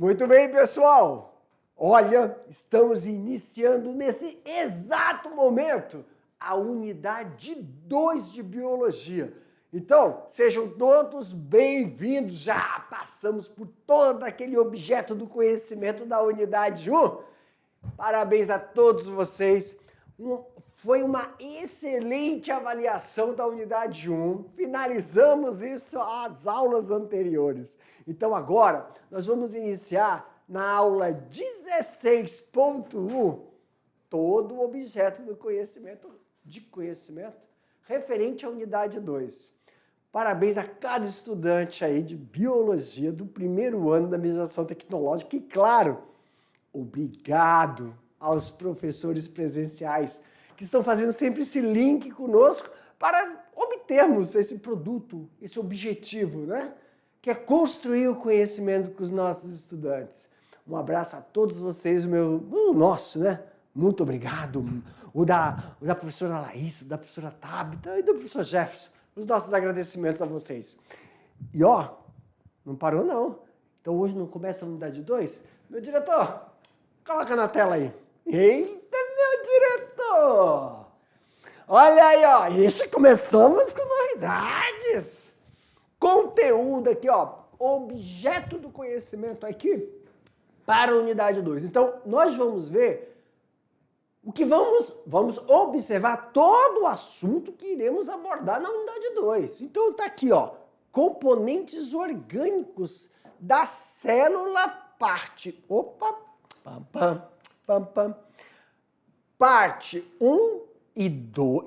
Muito bem, pessoal. Olha, estamos iniciando nesse exato momento a unidade 2 de Biologia. Então, sejam todos bem-vindos. Já passamos por todo aquele objeto do conhecimento da unidade 1. Parabéns a todos vocês. Foi uma excelente avaliação da unidade 1. Finalizamos isso às aulas anteriores. Então agora nós vamos iniciar na aula 16.1 todo o objeto do conhecimento referente à unidade 2. Parabéns a cada estudante aí de biologia do primeiro ano da administração tecnológica e, claro, obrigado aos professores presenciais que estão fazendo sempre esse link conosco para obtermos esse produto, esse objetivo, né? Que é construir o conhecimento com os nossos estudantes. Um abraço a todos vocês, o nosso, né? Muito obrigado. O da professora Laís, da professora Tabita e do professor Jefferson. Os nossos agradecimentos a vocês. E ó, não parou não. Então hoje não começa a unidade 2? Meu diretor, coloca na tela aí. Eita, meu diretor! Olha aí, ó. Esse começamos com novidades. Conteúdo aqui, ó. Objeto do conhecimento aqui para a unidade 2. Então, nós vamos ver o que vamos observar todo o assunto que iremos abordar na unidade 2. Então, tá aqui, ó. Componentes orgânicos da célula parte... Opa! Pam, pam, pam, pam. Parte 1 e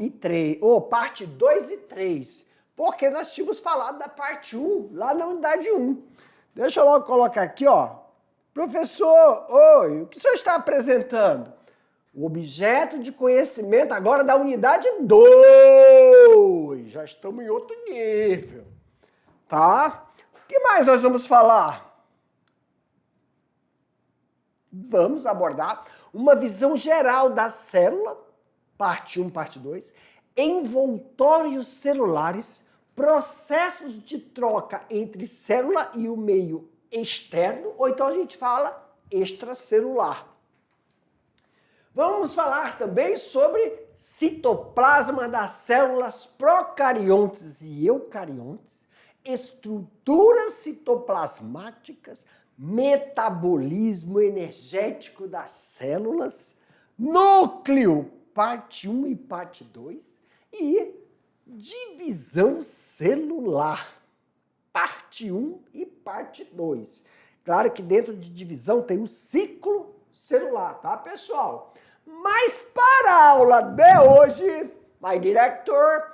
3. Parte 2 e 3. Porque nós tínhamos falado da parte 1 lá na unidade 1. Deixa eu logo colocar aqui, ó. Professor, oi, o que o senhor está apresentando? O objeto de conhecimento agora da unidade 2. Já estamos em outro nível. Tá? O que mais nós vamos falar? Vamos abordar uma visão geral da célula, parte 1, parte 2, envoltórios celulares, processos de troca entre célula e o meio externo, ou então a gente fala extracelular. Vamos falar também sobre citoplasma das células procariontes e eucariontes, estruturas citoplasmáticas, metabolismo energético das células, núcleo, parte 1 e parte 2, e divisão celular, parte 1 e parte 2. Claro que dentro de divisão tem um ciclo celular, tá, pessoal? Mas para a aula de hoje, my director,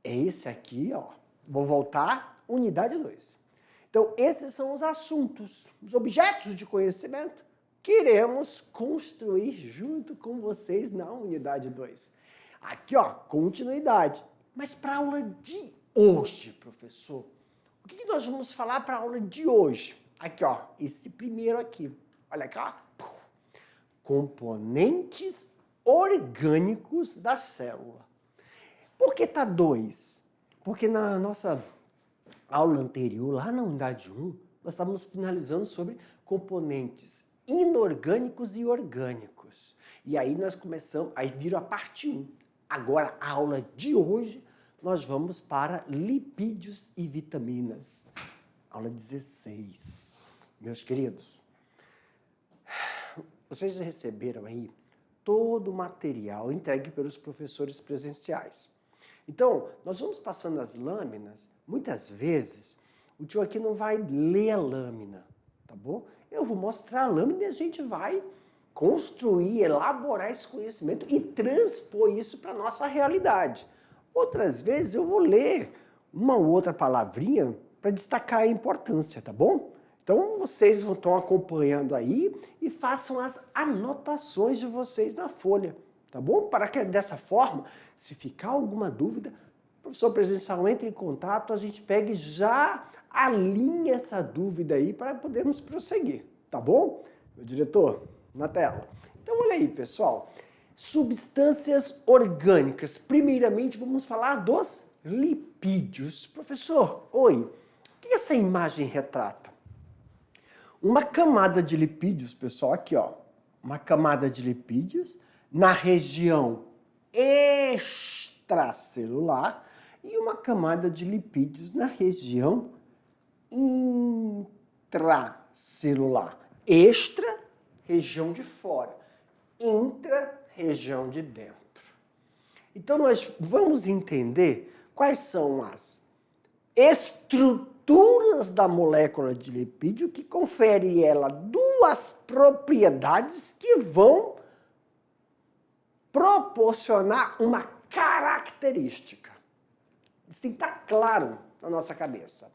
é esse aqui, ó. Vou voltar, unidade 2. Então, esses são os assuntos, os objetos de conhecimento que iremos construir junto com vocês na unidade 2. Aqui, ó, continuidade. Mas para a aula de hoje, professor, o que nós vamos falar para a aula de hoje? Aqui, ó, esse primeiro aqui. Olha aqui, ó. Componentes orgânicos da célula. Por que tá 2? Porque na nossa aula anterior, lá na unidade 1, nós estávamos finalizando sobre componentes inorgânicos e orgânicos. E aí nós começamos, aí virou a parte 1. Agora, a aula de hoje, nós vamos para lipídios e vitaminas. Aula 16. Meus queridos, vocês receberam aí todo o material entregue pelos professores presenciais. Então, nós vamos passando as lâminas. Muitas vezes, o tio aqui não vai ler a lâmina, tá bom? Eu vou mostrar a lâmina e a gente vai construir, elaborar esse conhecimento e transpor isso para a nossa realidade. Outras vezes eu vou ler uma ou outra palavrinha para destacar a importância, tá bom? Então vocês estão acompanhando aí e façam as anotações de vocês na folha, tá bom? Para que dessa forma, se ficar alguma dúvida, o professor presencial entre em contato, a gente pegue já alinha essa dúvida aí para podermos prosseguir, tá bom? Meu diretor, na tela. Então, olha aí, pessoal. Substâncias orgânicas. Primeiramente, vamos falar dos lipídios. Professor, oi. O que essa imagem retrata? Uma camada de lipídios, pessoal, aqui, ó, uma camada de lipídios na região extracelular e uma camada de lipídios na região intracelular. Extra, região de fora. Intra, região de dentro. Então, nós vamos entender quais são as estruturas da molécula de lipídio que confere ela duas propriedades que vão proporcionar uma característica. Isso tem que estar claro na nossa cabeça.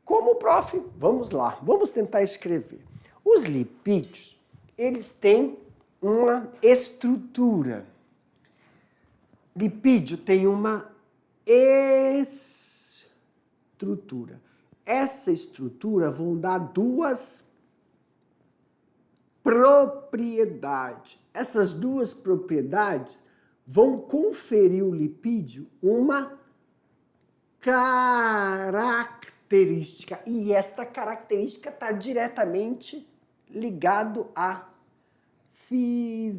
Como prof, vamos lá, vamos tentar escrever. Os lipídios, eles têm uma estrutura. Lipídio tem uma estrutura. Essa estrutura vão dar duas propriedades. Essas duas propriedades vão conferir ao lipídio uma característica. E esta característica está diretamente ligado à fisiologia.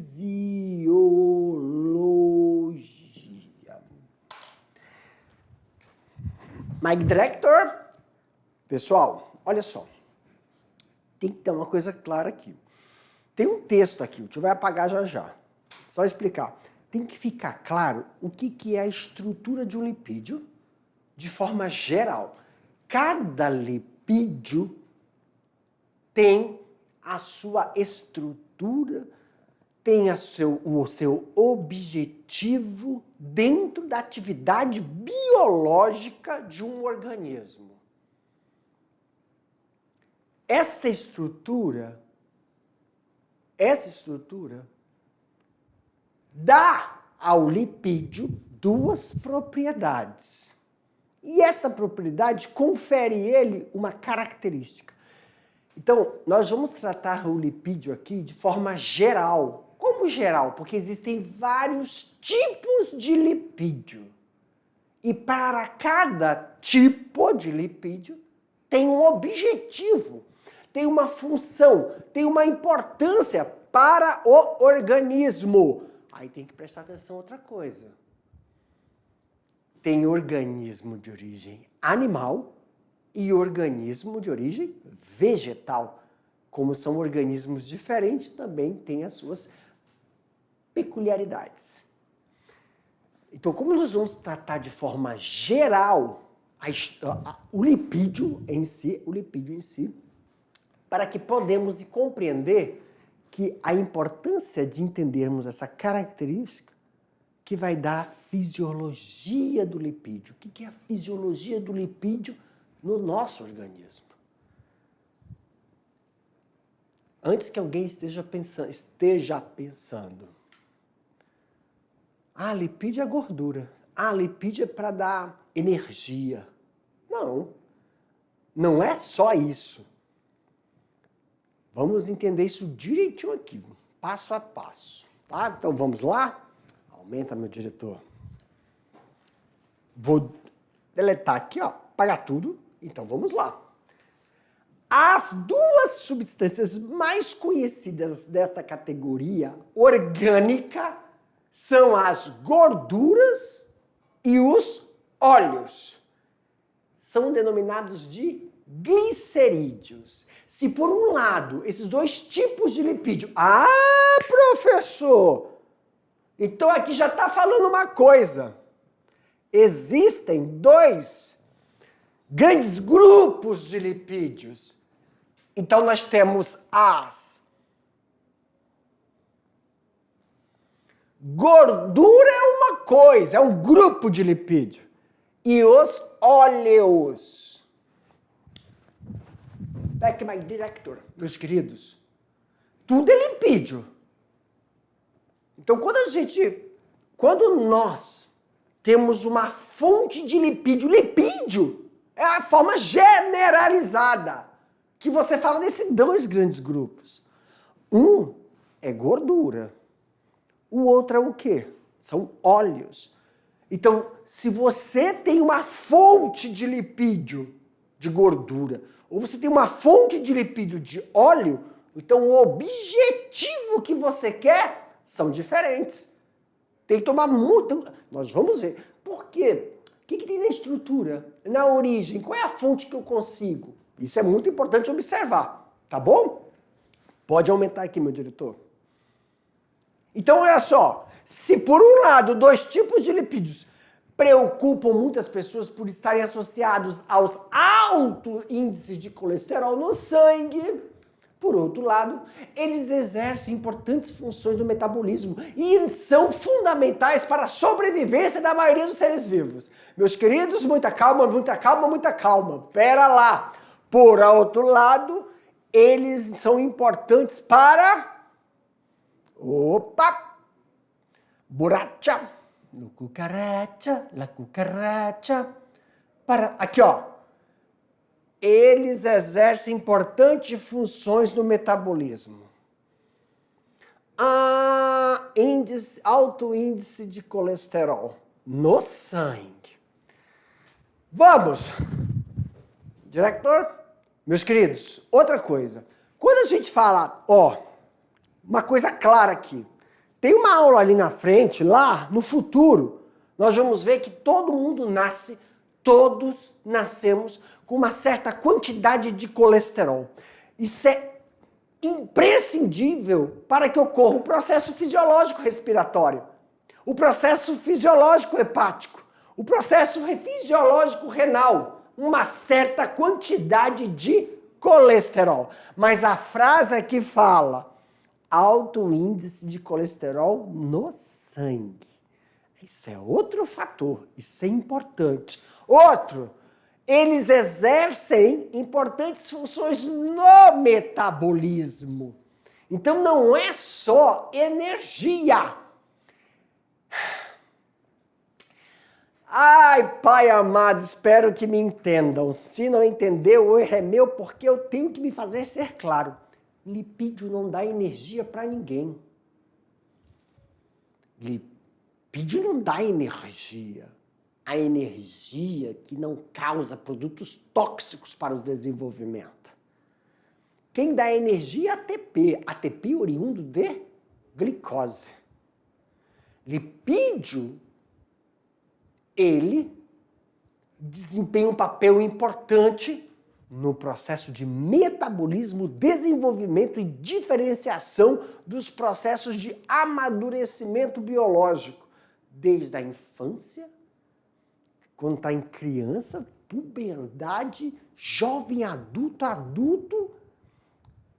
Mike Director, pessoal, olha só, tem que ter uma coisa clara aqui. Tem um texto aqui, o tio vai apagar já já, só explicar. Tem que ficar claro o que é a estrutura de um lipídio de forma geral. Cada lipídio tem a sua estrutura, tem o seu objetivo dentro da atividade biológica de um organismo. Essa estrutura dá ao lipídio duas propriedades. E essa propriedade confere ele uma característica. Então, nós vamos tratar o lipídio aqui de forma geral. Como geral? Porque existem vários tipos de lipídio. E para cada tipo de lipídio tem um objetivo, tem uma função, tem uma importância para o organismo. Aí tem que prestar atenção a outra coisa. Tem organismo de origem animal e organismo de origem vegetal. Como são organismos diferentes, também tem as suas peculiaridades. Então, como nós vamos tratar de forma geral o lipídio em si, para que podemos compreender que a importância de entendermos essa característica que vai dar a fisiologia do lipídio. O que é a fisiologia do lipídio no nosso organismo? Antes que alguém esteja pensando, lipídio é gordura. Lipídio é para dar energia. Não, não é só isso. Vamos entender isso direitinho aqui, passo a passo. Tá? Então vamos lá? Aumenta, meu diretor. Vou deletar aqui, ó, apagar tudo. Então vamos lá. As duas substâncias mais conhecidas dessa categoria orgânica são as gorduras e os óleos. São denominados de glicerídeos. Se por um lado, esses dois tipos de lipídio... professor! Então aqui já está falando uma coisa. Existem dois grandes grupos de lipídios. Então nós temos as gordura é uma coisa, é um grupo de lipídio. E os óleos. Back my director, meus queridos. Tudo é lipídio. Então quando nós temos uma fonte de lipídio é a forma generalizada que você fala desses dois grandes grupos. Um é gordura, o outro é o quê? São óleos. Então, se você tem uma fonte de lipídio, de gordura, ou você tem uma fonte de lipídio de óleo, então o objetivo que você quer são diferentes. Tem que tomar muito... Nós vamos ver. Por quê? O que tem na estrutura, na origem? Qual é a fonte que eu consigo? Isso é muito importante observar, tá bom? Pode aumentar aqui, meu diretor. Então, olha só. Se por um lado, dois tipos de lipídios preocupam muitas pessoas por estarem associados aos altos índices de colesterol no sangue, por outro lado, eles exercem importantes funções do metabolismo e são fundamentais para a sobrevivência da maioria dos seres vivos. Meus queridos, muita calma, muita calma, muita calma. Pera lá. Por outro lado, eles são importantes para... Opa! Borracha, la cucaracha, para... Aqui, ó. Eles exercem importantes funções no metabolismo. Alto índice de colesterol no sangue. Vamos! Diretor, meus queridos, outra coisa. Quando a gente fala, ó, uma coisa clara aqui. Tem uma aula ali na frente, lá no futuro, nós vamos ver que todo mundo nasce, todos nascemos com uma certa quantidade de colesterol. Isso é imprescindível para que ocorra o processo fisiológico respiratório, o processo fisiológico hepático, o processo fisiológico renal, uma certa quantidade de colesterol. Mas a frase aqui fala alto índice de colesterol no sangue. Isso é outro fator, isso é importante. Outro, eles exercem importantes funções no metabolismo. Então não é só energia. Ai, Pai amado, espero que me entendam. Se não entendeu, o erro é meu, porque eu tenho que me fazer ser claro. Lipídio não dá energia para ninguém. Lipídio não dá energia. A energia que não causa produtos tóxicos para o desenvolvimento. Quem dá energia é ATP. ATP oriundo de glicose. Lipídio, ele desempenha um papel importante no processo de metabolismo, desenvolvimento e diferenciação dos processos de amadurecimento biológico, desde a infância, quando está em criança, puberdade, jovem, adulto,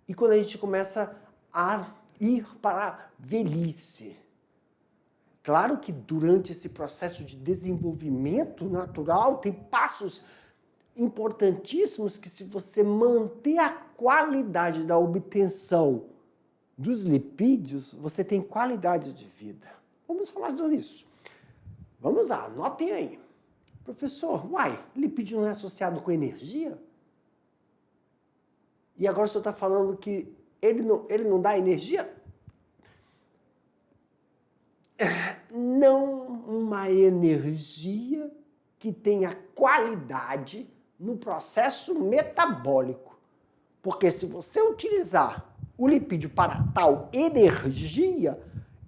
e quando a gente começa a ir para a velhice. Claro que durante esse processo de desenvolvimento natural tem passos importantíssimos que, se você manter a qualidade da obtenção dos lipídios, você tem qualidade de vida. Vamos falar sobre isso. Vamos lá, anotem aí. Professor, lipídio não é associado com energia? E agora o senhor está falando que ele não dá energia? Não uma energia que tenha qualidade no processo metabólico. Porque se você utilizar o lipídio para tal energia,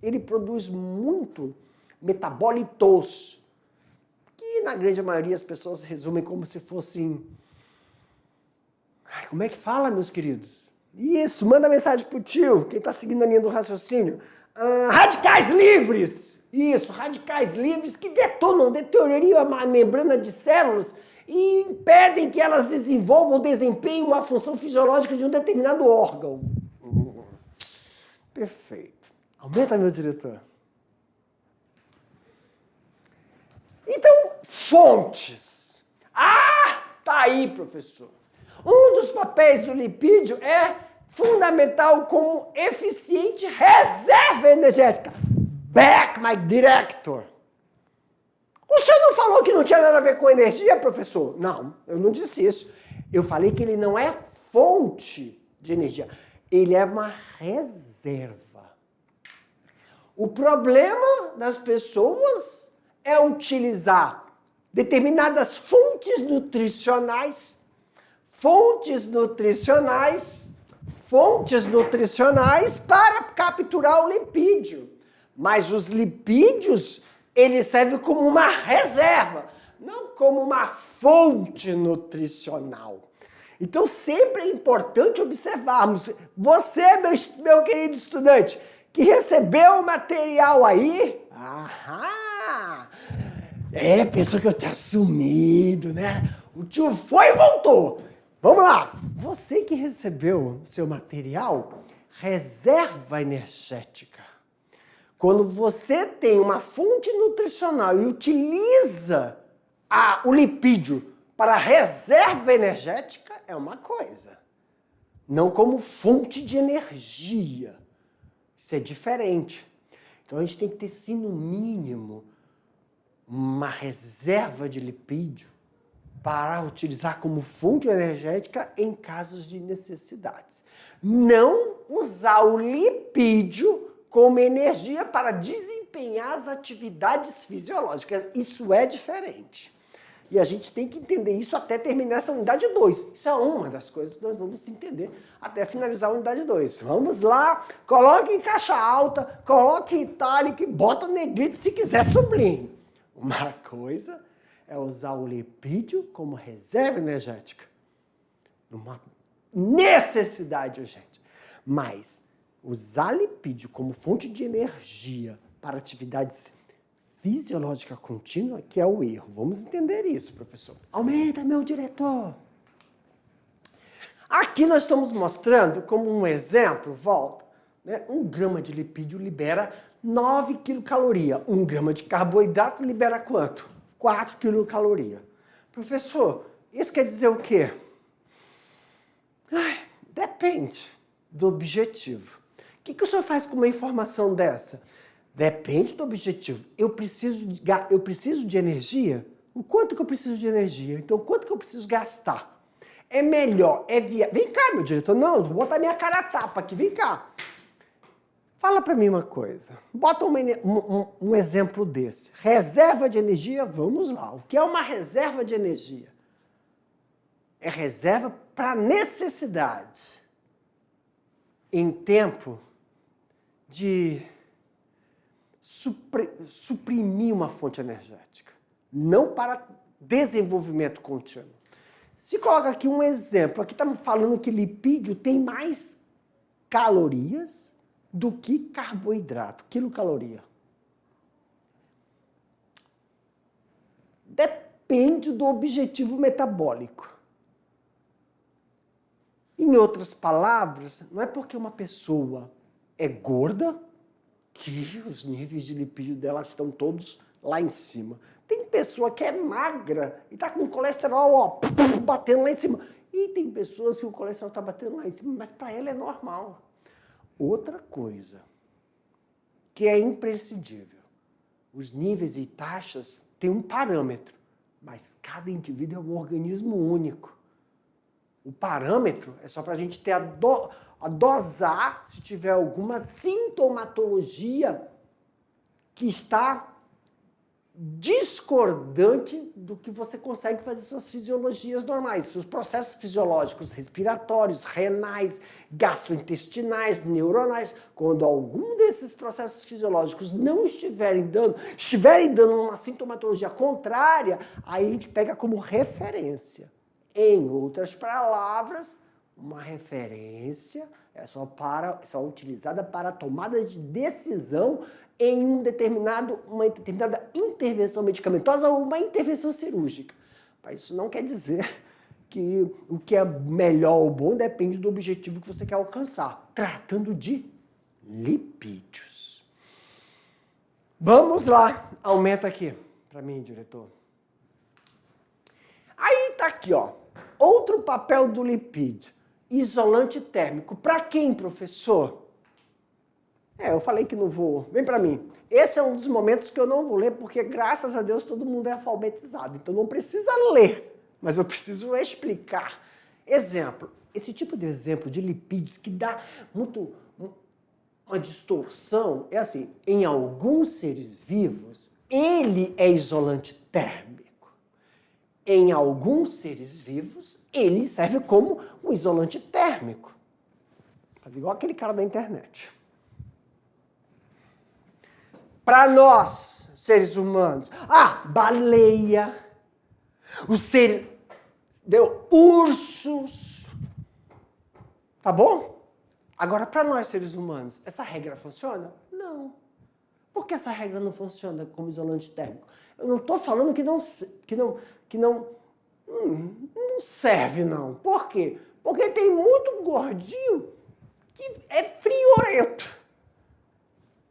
ele produz muito metabólitos, que na grande maioria as pessoas resumem como se fossem... Como é que fala, meus queridos? Isso, manda mensagem pro tio, quem está seguindo a linha do raciocínio. Radicais livres! Isso, radicais livres que deterioriam a membrana de células e impedem que elas desenvolvam ou desempenhem uma função fisiológica de um determinado órgão. Perfeito. Aumenta, meu diretor. Então, fontes. Tá aí, professor. Um dos papéis do lipídio é fundamental como eficiente reserva energética. Back, my director. O senhor não falou que não tinha nada a ver com energia, professor? Não, eu não disse isso. Eu falei que ele não é fonte de energia. Ele é uma reserva. O problema das pessoas é utilizar determinadas fontes nutricionais, fontes nutricionais para capturar o lipídio. Mas os lipídios, eles servem como uma reserva, não como uma fonte nutricional. Então, sempre é importante observarmos. Você, meu querido estudante, que recebeu o material aí, pensou que eu tinha sumido, né? O tio foi e voltou. Vamos lá. Você que recebeu seu material, reserva energética. Quando você tem uma fonte nutricional e utiliza o lipídio para reserva energética, é uma coisa. Não como fonte de energia. Isso é diferente. Então a gente tem que ter, sim, no mínimo, uma reserva de lipídio para utilizar como fonte energética em casos de necessidades. Não usar o lipídio como energia para desempenhar as atividades fisiológicas. Isso é diferente. E a gente tem que entender isso até terminar essa unidade 2. Isso é uma das coisas que nós vamos entender até finalizar a unidade 2. Vamos lá, coloque em caixa alta, coloque em itálico e bota negrito se quiser sublinhe. Uma coisa é usar o lipídio como reserva energética. Uma necessidade urgente. Mas usar lipídio como fonte de energia para atividades fisiológica contínua, que é o erro. Vamos entender isso, professor. Aumenta, meu diretor. Aqui nós estamos mostrando, como um exemplo, volta, né? 1 grama de lipídio libera 9 quilocalorias. 1 grama de carboidrato libera quanto? 4 quilocalorias. Professor, isso quer dizer o quê? Depende do objetivo. O que o senhor faz com uma informação dessa? Depende do objetivo. Eu preciso de energia? O quanto que eu preciso de energia? Então, o quanto que eu preciso gastar? É melhor, Vem cá, meu diretor. Não, vou botar minha cara a tapa aqui. Vem cá. Fala para mim uma coisa. Bota um exemplo desse. Reserva de energia, vamos lá. O que é uma reserva de energia? É reserva para necessidade. Em tempo de suprimir uma fonte energética, não para desenvolvimento contínuo. Se coloca aqui um exemplo, aqui estamos falando que lipídio tem mais calorias do que carboidrato, quilocaloria. Depende do objetivo metabólico. Em outras palavras, não é porque uma pessoa é gorda que os níveis de lipídio dela estão todos lá em cima. Tem pessoa que é magra e está com o colesterol batendo lá em cima. E tem pessoas que o colesterol está batendo lá em cima, mas para ela é normal. Outra coisa que é imprescindível. Os níveis e taxas têm um parâmetro, mas cada indivíduo é um organismo único. O parâmetro é só para a gente ter a dosar se tiver alguma sintomatologia que está discordante do que você consegue fazer suas fisiologias normais, seus processos fisiológicos respiratórios, renais, gastrointestinais, neuronais. Quando algum desses processos fisiológicos não estiverem dando uma sintomatologia contrária, aí a gente pega como referência. Em outras palavras, uma referência é só utilizada para a tomada de decisão em uma determinada intervenção medicamentosa ou uma intervenção cirúrgica. Mas isso não quer dizer que o que é melhor ou bom depende do objetivo que você quer alcançar. Tratando de lipídios. Vamos lá. Aumenta aqui para mim, diretor. Aí tá aqui, ó. Outro papel do lipídio. Isolante térmico. Para quem, professor? Eu falei que não vou. Vem para mim. Esse é um dos momentos que eu não vou ler, porque graças a Deus todo mundo é alfabetizado. Então não precisa ler, mas eu preciso explicar. Exemplo. Esse tipo de exemplo de lipídios que dá muito uma distorção é assim, em alguns seres vivos, ele é isolante térmico. em alguns seres vivos, ele serve como um isolante térmico. Faz igual aquele cara da internet. Para nós, seres humanos, baleia, os seres, ursos, tá bom? Agora, para nós, seres humanos, essa regra funciona? Não. Por que essa regra não funciona como isolante térmico? Eu não estou falando que não serve, não. Por quê? Porque tem muito gordinho que é friorento.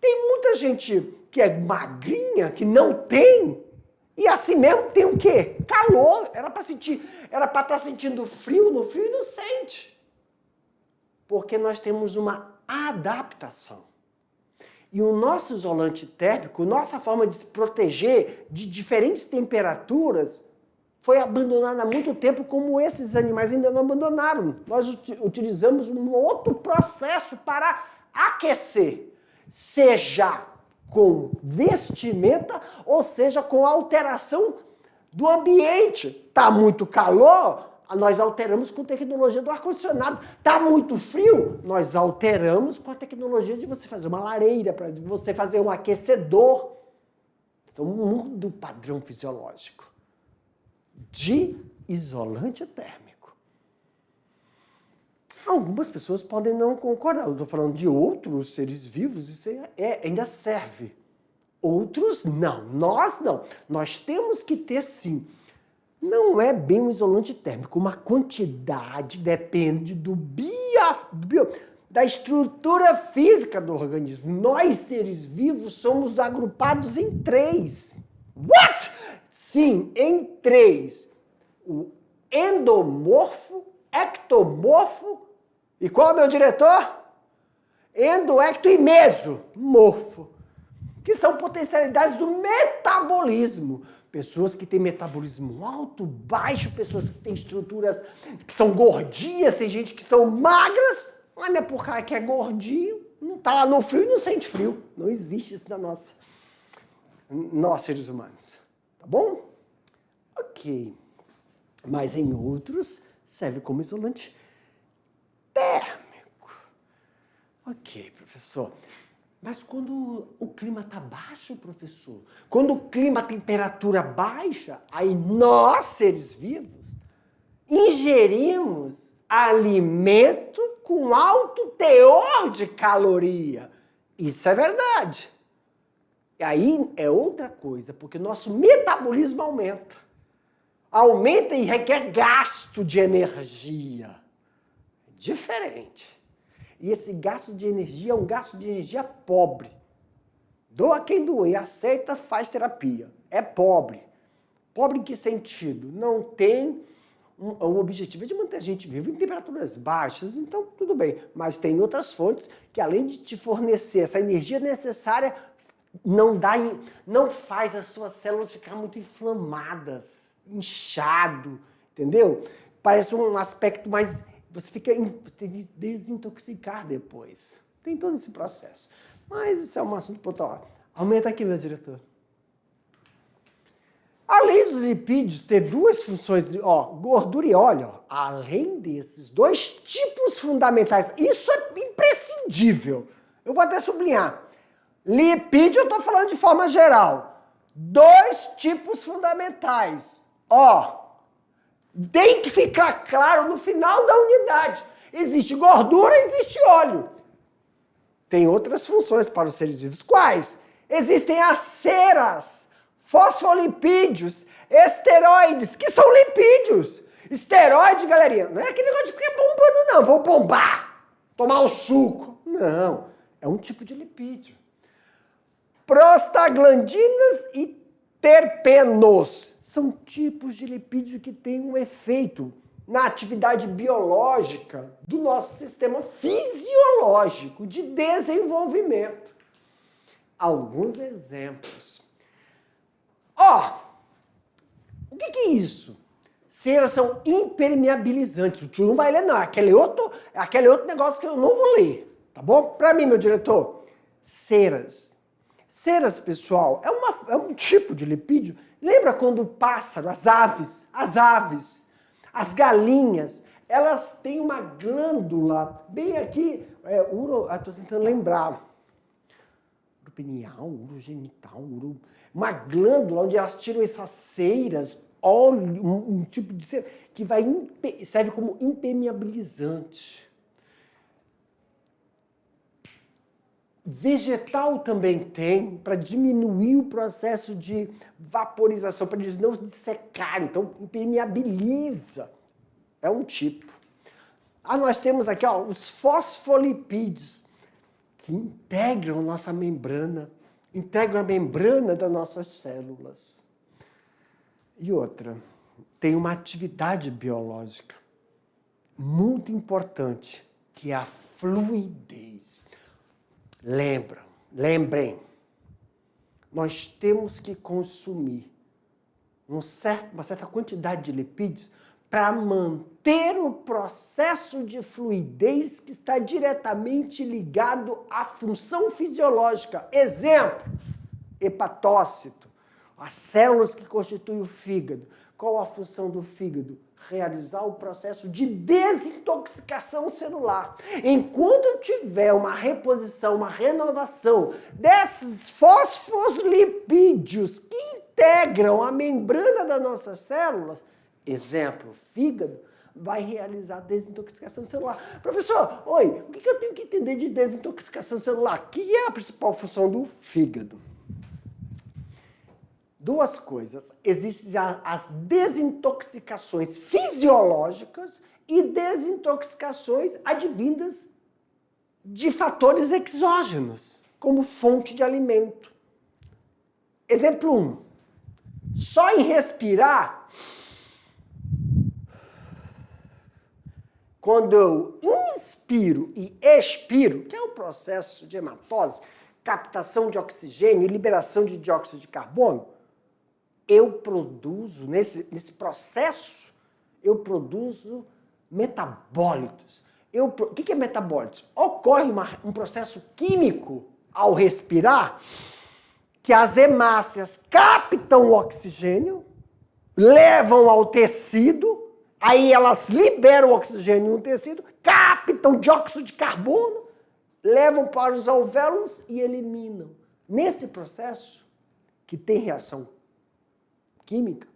Tem muita gente que é magrinha, que não tem, e assim mesmo tem o quê? Calor. Era para estar sentindo frio no frio e não sente. Porque nós temos uma adaptação. E o nosso isolante térmico, nossa forma de se proteger de diferentes temperaturas, foi abandonada há muito tempo, como esses animais ainda não abandonaram. Nós utilizamos um outro processo para aquecer, seja com vestimenta ou seja com alteração do ambiente. Está muito calor, nós alteramos com tecnologia do ar-condicionado. Está muito frio, nós alteramos com a tecnologia de você fazer uma lareira, para você fazer um aquecedor. Então muda o padrão fisiológico de isolante térmico. Algumas pessoas podem não concordar. Eu estou falando de outros seres vivos, isso ainda serve. Outros não. Nós não. Nós temos que ter sim. Não é bem um isolante térmico. Uma quantidade depende da estrutura física do organismo. Nós, seres vivos, somos agrupados em 3. What? Sim, em 3. O endomorfo, ectomorfo, e qual é o meu diretor? Endo, ecto e mesomorfo, que são potencialidades do metabolismo. Pessoas que têm metabolismo alto, baixo, pessoas que têm estruturas que são gordias, tem gente que são magras, mas não é por causa que é gordinho, não está lá no frio e não sente frio. Não existe isso nós seres humanos. Tá bom? Ok. Mas em outros serve como isolante térmico. Ok, professor. Mas quando o clima está baixo, professor, quando o clima, a temperatura baixa, aí nós, seres vivos, ingerimos alimento com alto teor de caloria. Isso é verdade. E aí é outra coisa, porque o nosso metabolismo aumenta. Aumenta e requer gasto de energia. É diferente. E esse gasto de energia é um gasto de energia pobre. Doa quem doer, aceita, faz terapia. É pobre. Pobre em que sentido? Não tem o objetivo de manter a gente vivo em temperaturas baixas, então tudo bem. Mas tem outras fontes que, além de te fornecer essa energia necessária, não faz as suas células ficar muito inflamadas, inchado, entendeu? Parece um aspecto mais... Você fica desintoxicar depois. Tem todo esse processo. Mas isso é um assunto para outra hora. Aumenta aqui, meu diretor. Além dos lipídios ter duas funções, gordura e óleo, além desses dois tipos fundamentais, isso é imprescindível. Eu vou até sublinhar. Lipídio eu estou falando de forma geral. 2 tipos fundamentais. Tem que ficar claro no final da unidade. Existe gordura, existe óleo. Tem outras funções para os seres vivos. Quais? Existem as ceras, fosfolipídios, esteroides, que são lipídios. Esteroide, galerinha, não é aquele negócio de ficar bombando, não. Vou bombar, tomar um suco. Não, é um tipo de lipídio. Prostaglandinas e terpenos são tipos de lipídio que têm um efeito na atividade biológica do nosso sistema fisiológico de desenvolvimento. Alguns exemplos. O que é isso? Ceras são impermeabilizantes. O tio não vai ler, não. Aquele outro negócio que eu não vou ler. Tá bom? Para mim, meu diretor, ceras. Ceras, pessoal, é um um tipo de lipídio. Lembra quando o pássaro, as aves, as galinhas, elas têm uma glândula bem aqui, estou tentando lembrar, uropineal, urogenital, uma glândula onde elas tiram essas ceiras, óleo, um tipo de cera, que serve como impermeabilizante. Vegetal também tem, para diminuir o processo de vaporização, para eles não dissecarem, então impermeabiliza. É um tipo. Nós temos aqui os fosfolipídios, que integram nossa membrana, integram a membrana das nossas células. E outra, tem uma atividade biológica muito importante, que é a fluidez. Lembrem, nós temos que consumir uma certa quantidade de lipídios para manter o processo de fluidez que está diretamente ligado à função fisiológica. Exemplo, hepatócito, as células que constituem o fígado. Qual a função do fígado? Realizar o processo de desintoxicação celular. Enquanto eu tiver uma reposição, uma renovação desses fosfolipídios que integram a membrana das nossas células, exemplo, fígado, vai realizar a desintoxicação celular. Professor, o que eu tenho que entender de desintoxicação celular? Que é a principal função do fígado? Duas coisas. Existem as desintoxicações fisiológicas e desintoxicações advindas de fatores exógenos, como fonte de alimento. Exemplo 1. Só em respirar, quando eu inspiro e expiro, que é o processo de hematose, captação de oxigênio e liberação de dióxido de carbono, eu produzo, nesse processo, eu produzo metabólitos. O que é metabólitos? Ocorre um processo químico ao respirar, que as hemácias captam o oxigênio, levam ao tecido, aí elas liberam o oxigênio no tecido, captam dióxido de carbono, levam para os alvéolos e eliminam. Nesse processo, que tem reação química,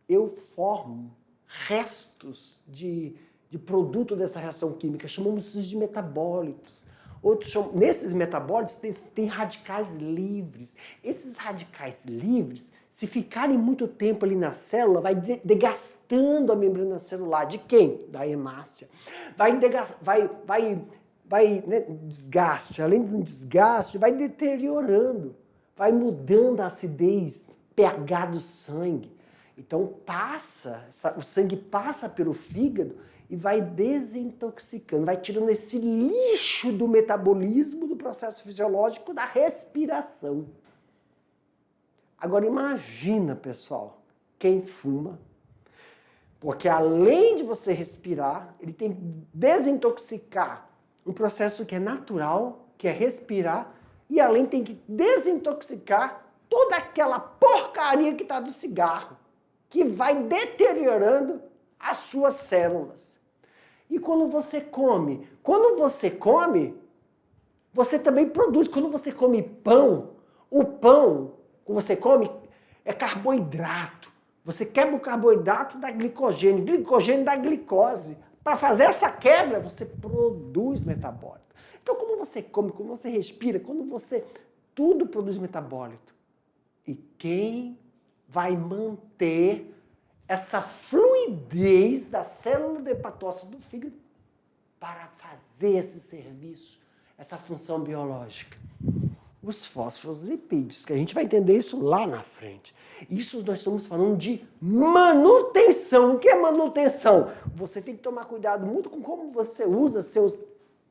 eu formo restos de produto dessa reação química, chamamos isso de metabólitos. Nesses metabólitos tem radicais livres. Esses radicais livres, se ficarem muito tempo ali na célula, vai desgastando a membrana celular. De quem? Da hemácia. Desgaste. Além do desgaste, vai deteriorando. Vai mudando a acidez, pH do sangue. Então o sangue passa pelo fígado e vai desintoxicando, vai tirando esse lixo do metabolismo, do processo fisiológico, da respiração. Agora imagina, pessoal, quem fuma, porque além de você respirar, ele tem que desintoxicar um processo que é natural, que é respirar, e além tem que desintoxicar toda aquela porcaria que está do cigarro, que vai deteriorando as suas células. E quando você come? Você também produz. Quando você come pão, o pão que você come é carboidrato. Você quebra o carboidrato da glicogênio da glicose. Para fazer essa quebra, você produz metabólito. Então, quando você come, quando você respira, tudo produz metabólito. E quem vai manter essa fluidez da célula do hepatócito do fígado para fazer esse serviço, essa função biológica? Os fosfolipídios, que a gente vai entender isso lá na frente. Isso nós estamos falando de manutenção. O que é manutenção? Você tem que tomar cuidado muito com como você usa seus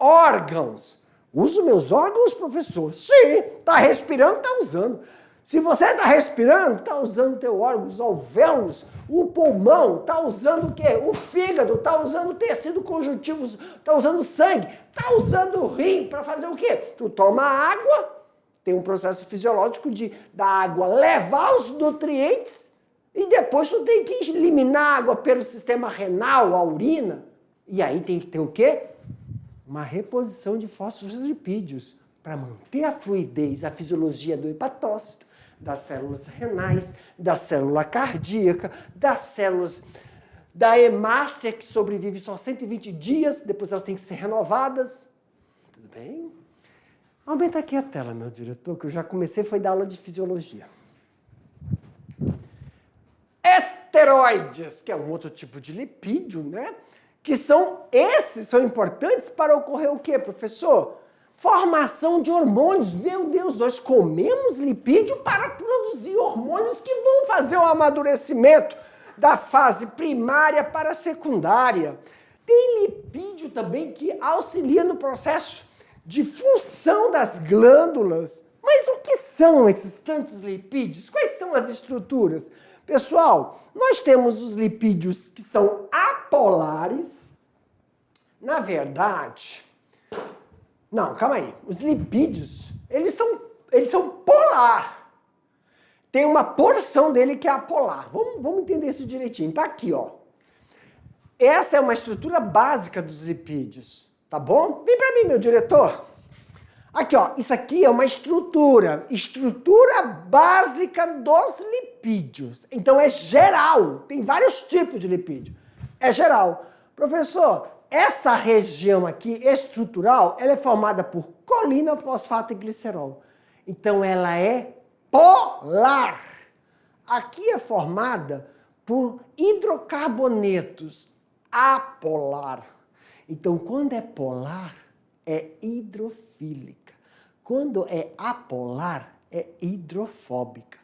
órgãos. Uso meus órgãos, professor? Sim, está respirando, está usando. Se você está respirando, está usando o teu órgão, os alvéolos, o pulmão, está usando o quê? O fígado, está usando o tecido conjuntivo, está usando o sangue, está usando o rim para fazer o quê? Tu toma água, tem um processo fisiológico da água levar os nutrientes e depois tu tem que eliminar a água pelo sistema renal, a urina. E aí tem que ter o quê? Uma reposição de fósforos e lipídios para manter a fluidez, a fisiologia do hepatócito, das células renais, da célula cardíaca, das células da hemácia, que sobrevive só 120 dias, depois elas têm que ser renovadas. Tudo bem? Aumenta aqui a tela, meu diretor, que eu já comecei, foi dar aula de fisiologia. Esteroides, que é um outro tipo de lipídio, né? Esses são importantes para ocorrer o quê, professor? Formação de hormônios. Meu Deus, nós comemos lipídio para produzir hormônios que vão fazer o amadurecimento da fase primária para a secundária. Tem lipídio também que auxilia no processo de função das glândulas. Mas o que são esses tantos lipídios? Quais são as estruturas? Pessoal, nós temos os lipídios que são apolares. Na verdade, não, calma aí. Os lipídios, eles são polar. Tem uma porção dele que é apolar. Vamos entender isso direitinho. Tá aqui, ó. Essa é uma estrutura básica dos lipídios, tá bom? Vem para mim, meu diretor. Aqui, ó. Isso aqui é uma estrutura básica dos lipídios. Então é geral. Tem vários tipos de lipídio. É geral. Professor, essa região aqui, estrutural, ela é formada por colina, fosfato e glicerol. Então ela é polar. Aqui é formada por hidrocarbonetos, apolar. Então quando é polar, é hidrofílica. Quando é apolar, é hidrofóbica.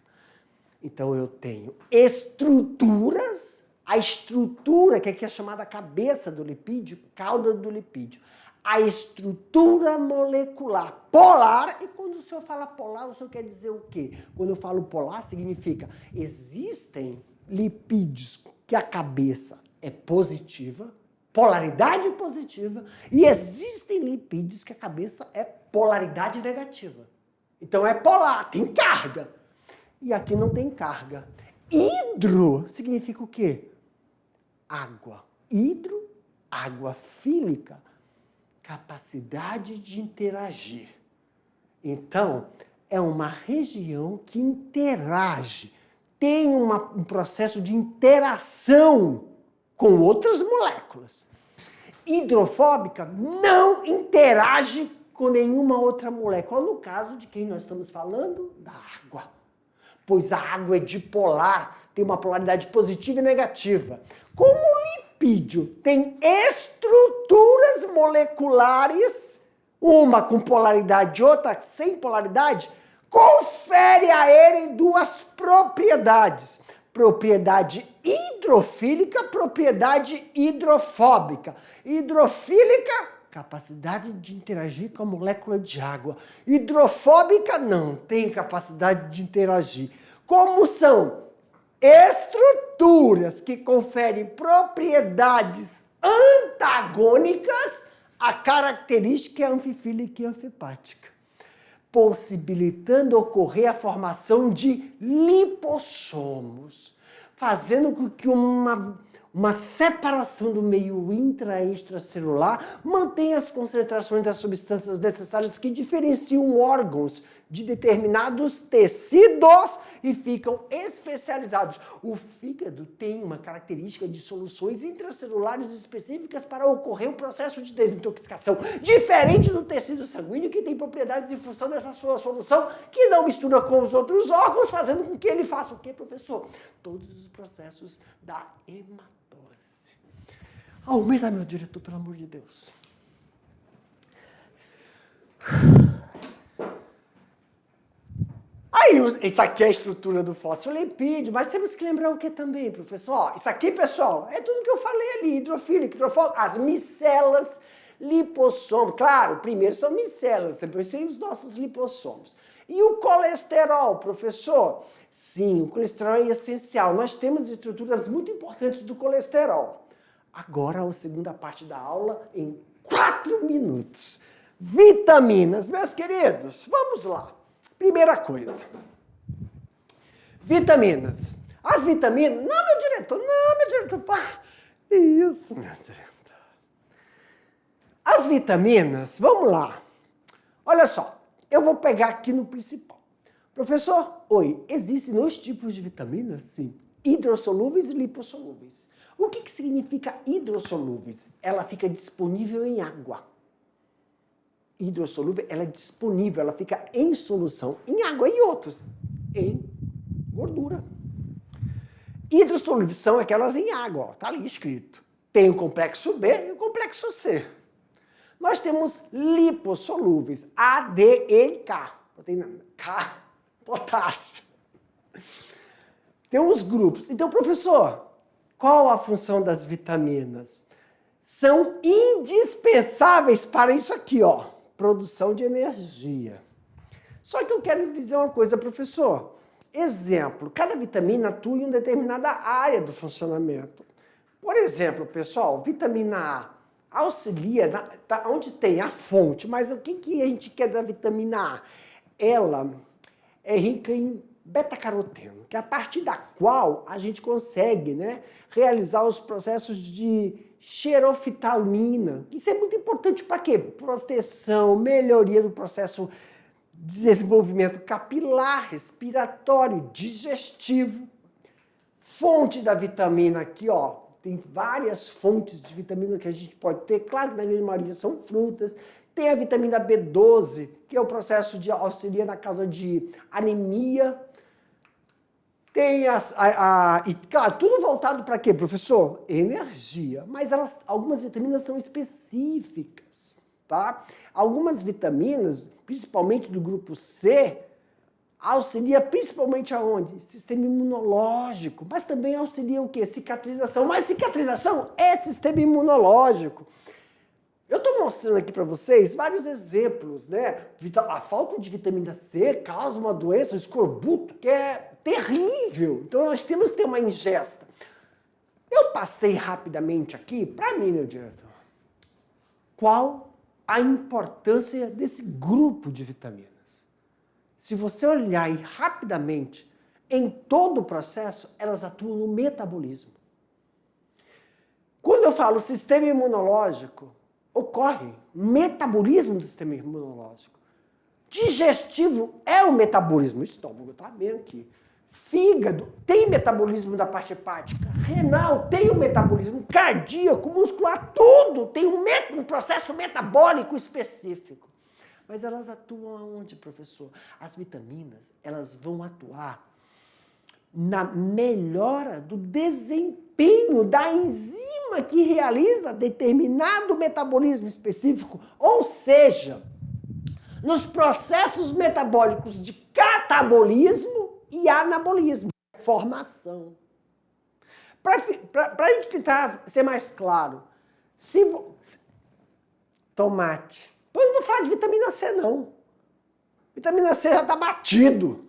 Então eu tenho estruturas. A estrutura, que aqui é chamada cabeça do lipídio, cauda do lipídio. A estrutura molecular polar, e quando o senhor fala polar, o senhor quer dizer o quê? Quando eu falo polar, significa existem lipídios que a cabeça é positiva, polaridade positiva, e existem lipídios que a cabeça é polaridade negativa. Então é polar, tem carga. E aqui não tem carga. Hidro significa o quê? Água. Hidro, água fílica, capacidade de interagir. Então, é uma região que interage, tem um processo de interação com outras moléculas. Hidrofóbica não interage com nenhuma outra molécula, no caso de quem nós estamos falando, da água. Pois a água é dipolar, tem uma polaridade positiva e negativa. Como o lipídio tem estruturas moleculares, uma com polaridade e outra sem polaridade, confere a ele duas propriedades. Propriedade hidrofílica, propriedade hidrofóbica. Hidrofílica, capacidade de interagir com a molécula de água. Hidrofóbica não tem capacidade de interagir. Como são estruturas que conferem propriedades antagônicas, a característica é anfifílica e anfipática, possibilitando ocorrer a formação de lipossomos, fazendo com que uma separação do meio intra- e extracelular mantenha as concentrações das substâncias necessárias que diferenciam órgãos de determinados tecidos e ficam especializados. O fígado tem uma característica de soluções intracelulares específicas para ocorrer o processo de desintoxicação, diferente do tecido sanguíneo, que tem propriedades em função dessa sua solução que não mistura com os outros órgãos, fazendo com que ele faça o quê, professor? Todos os processos da hematose. Aumenta, meu diretor, pelo amor de Deus. Aí, isso aqui é a estrutura do fosfolipídio, mas temos que lembrar o que também, professor? Ó, isso aqui, pessoal, é tudo que eu falei ali, hidrofílico, hidrofóbico, as micelas, lipossomos. Claro, primeiro são micelas, depois tem os nossos lipossomos. E o colesterol, professor? Sim, o colesterol é essencial. Nós temos estruturas muito importantes do colesterol. Agora, a segunda parte da aula em 4 minutos. Vitaminas, meus queridos, vamos lá. Primeira coisa, vitaminas. As vitaminas... Não, meu diretor, pá. Isso, meu diretor. As vitaminas, vamos lá. Olha só, eu vou pegar aqui no principal. Professor, oi, existem 2 tipos de vitaminas? Sim. Hidrossolúveis e lipossolúveis. O que significa hidrossolúveis? Ela fica disponível em água. Hidrossolúvel, ela é disponível, ela fica em solução em água e outros, em gordura. Hidrossolúveis são aquelas em água, ó, tá ali escrito. Tem o complexo B e o complexo C. Nós temos lipossolúveis, A, D, E e K. Proteína K, potássio. Tem uns grupos. Então, professor, qual a função das vitaminas? São indispensáveis para isso aqui, ó, produção de energia. Só que eu quero dizer uma coisa, professor. Exemplo, cada vitamina atua em uma determinada área do funcionamento. Por exemplo, pessoal, vitamina A auxilia, onde tem a fonte, mas o que a gente quer da vitamina A? Ela é rica em beta-caroteno, que é a partir da qual a gente consegue, né, realizar os processos de xerofitalina. Isso é muito importante para quê? Proteção, melhoria do processo de desenvolvimento capilar, respiratório, digestivo. Fonte da vitamina aqui, ó, tem várias fontes de vitamina que a gente pode ter. Claro que na grande maioria são frutas. Tem a vitamina B12, que é o processo de auxilia na causa de anemia. Tem claro, tudo voltado para quê, professor? Energia. Mas algumas vitaminas são específicas, tá? Algumas vitaminas, principalmente do grupo C, auxilia principalmente aonde? Sistema imunológico. Mas também auxilia o quê? Cicatrização. Mas cicatrização é sistema imunológico. Eu estou mostrando aqui para vocês vários exemplos, né? A falta de vitamina C causa uma doença, um escorbuto, que é terrível. Então nós temos que ter uma ingesta. Eu passei rapidamente aqui, para mim, meu diretor, qual a importância desse grupo de vitaminas. Se você olhar aí rapidamente, em todo o processo, elas atuam no metabolismo. Quando eu falo sistema imunológico, ocorre metabolismo do sistema imunológico. Digestivo é o metabolismo. O estômago está bem aqui. Fígado tem metabolismo da parte hepática. Renal tem o metabolismo. Cardíaco, muscular, tudo tem um processo metabólico específico. Mas elas atuam aonde, professor? As vitaminas, elas vão atuar na melhora do desempenho da enzima que realiza determinado metabolismo específico, ou seja, nos processos metabólicos de catabolismo e anabolismo, formação. Para a gente tentar ser mais claro, tomate. Eu não vou falar de vitamina C, não. Vitamina C já está batido.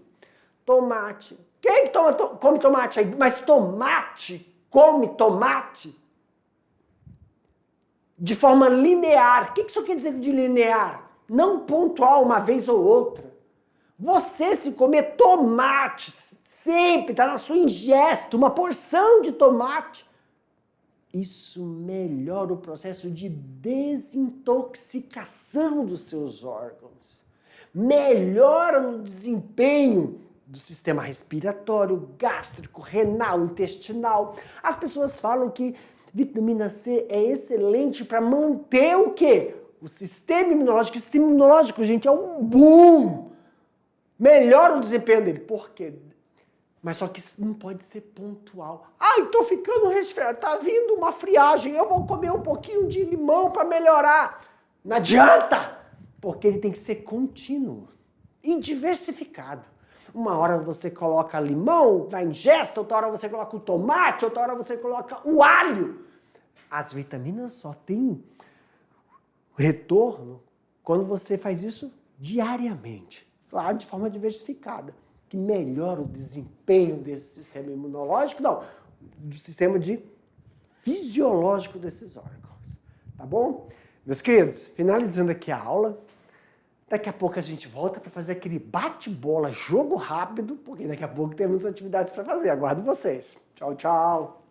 Tomate. Quem come tomate aí? Mas come tomate de forma linear. O que isso quer dizer de linear? Não pontual uma vez ou outra. Você, se comer tomate, sempre está na sua ingesta, uma porção de tomate, isso melhora o processo de desintoxicação dos seus órgãos. Melhora o desempenho do sistema respiratório, gástrico, renal, intestinal. As pessoas falam que vitamina C é excelente para manter o quê? O sistema imunológico. O sistema imunológico, gente, é um boom. Melhora o desempenho dele. Por quê? Mas só que isso não pode ser pontual. Ai, tô ficando resfriado, tá vindo uma friagem, eu vou comer um pouquinho de limão para melhorar. Não adianta! Porque ele tem que ser contínuo e diversificado. Uma hora você coloca limão na ingesta, outra hora você coloca o tomate, outra hora você coloca o alho. As vitaminas só têm retorno quando você faz isso diariamente. Claro, de forma diversificada. Que melhora o desempenho desse sistema imunológico, não, do sistema fisiológico desses órgãos. Tá bom? Meus queridos, finalizando aqui a aula, Daqui a pouco a gente volta para fazer aquele bate-bola, jogo rápido, porque daqui a pouco temos atividades para fazer. Aguardo vocês. Tchau, tchau!